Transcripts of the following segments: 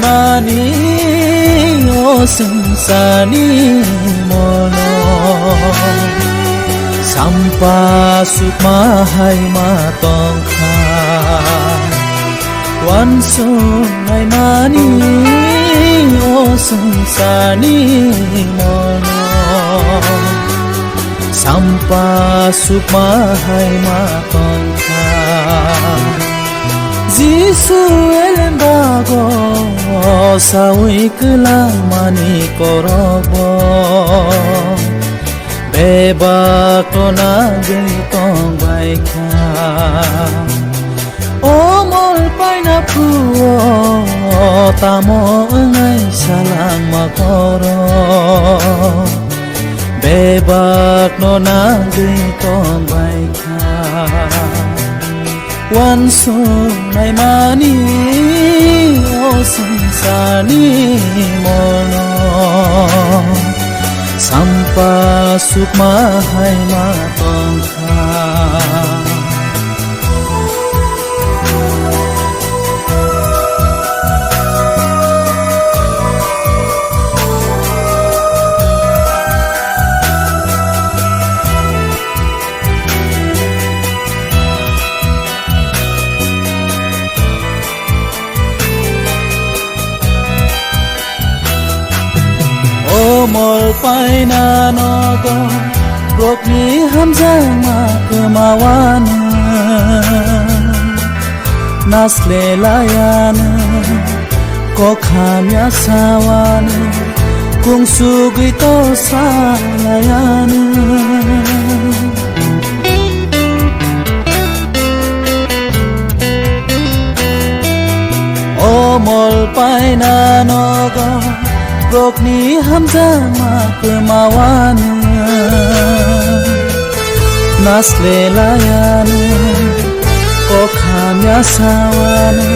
mani o sengsani mono sampa sukma hai ma tong kha wan sunai mani o sengsani mono sampa sukma hai ma tong kha Jisu elendago sawi kelang mani korobo beba kona gentong baika omol paina puo tamo ngai salang makoro beba kona gentong baika wan sunai mani o sengsani mono sampa sukma hai ma tong kha mol paina nogo rokni hamzama kemawana nasle layana kokhamya sawana kung sugui to salayana o mol paina nogo Rokni hamzama kemawana nasle layana kokhamya sawana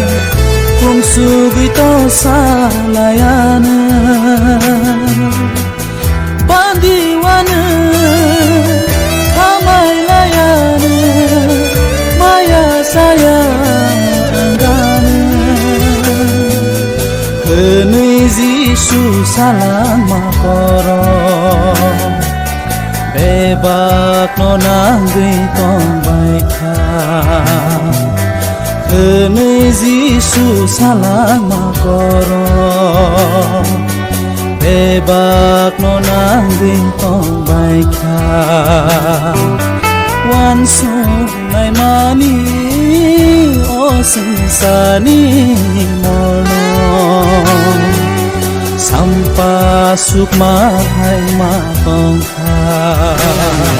kung sugui to salayana bandiwana kamai layana maya saya anggana Jisu salam makoro bebak no nanggi tong baika kene Jisu salam makoro bebak no nanggi tong baika wan sunai mani o sengsani mono sampa sukma hai ma tong kha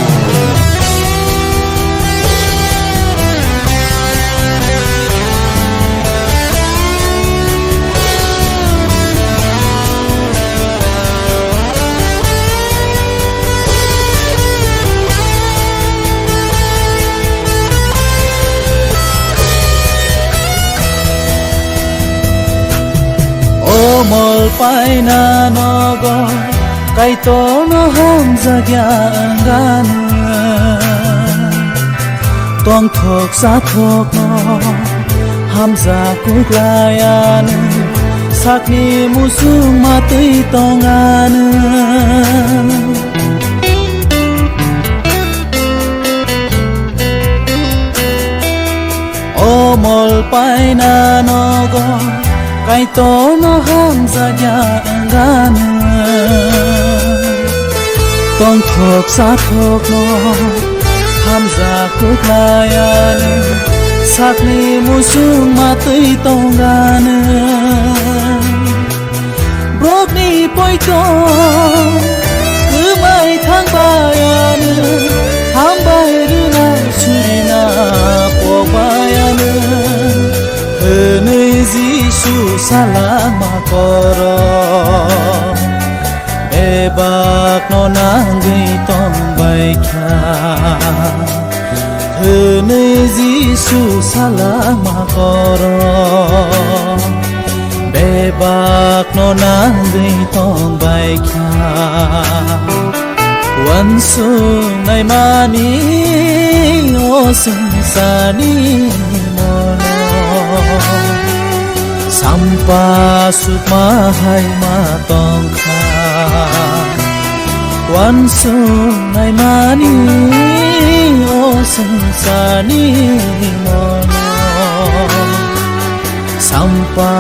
mol paina nogo kaito no hamza gyangana tong thok sa thok no hamza kuklayan sakni musung matui tongana o mol paina nogo kaito no hamza gyangana tong thok sa thok no hamza kuklayan sakni musung matui tongana brokni poito kumai thang bayan ham bairuna surina pobayana Jisu salam makoro bebak no nanggi tong baika kene Jisu salam makoro bebak no nanggi tong baika wan sunai mani o sengsani mono Sampa sukma hai ma tong kha Wan su nai mani o sansani mono Sampa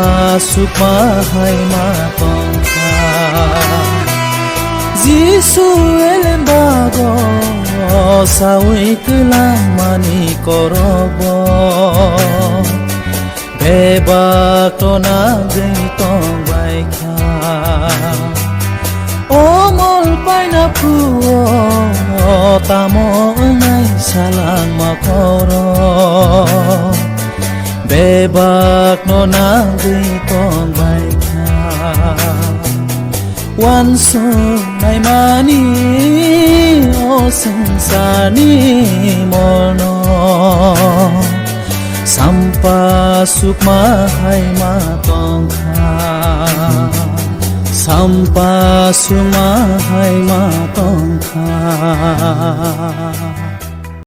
sukma hai ma tong kha Jisu elen bago sawi kelang mani korobo Bebak to na gay tong bai kha Omol pai na puo tamo ngai salang makoro Bebak no na gay tong bai kha Wan so nai mani o sansani mono Sampa sukma hai ma tong kha Sampa sukma hai ma tong kha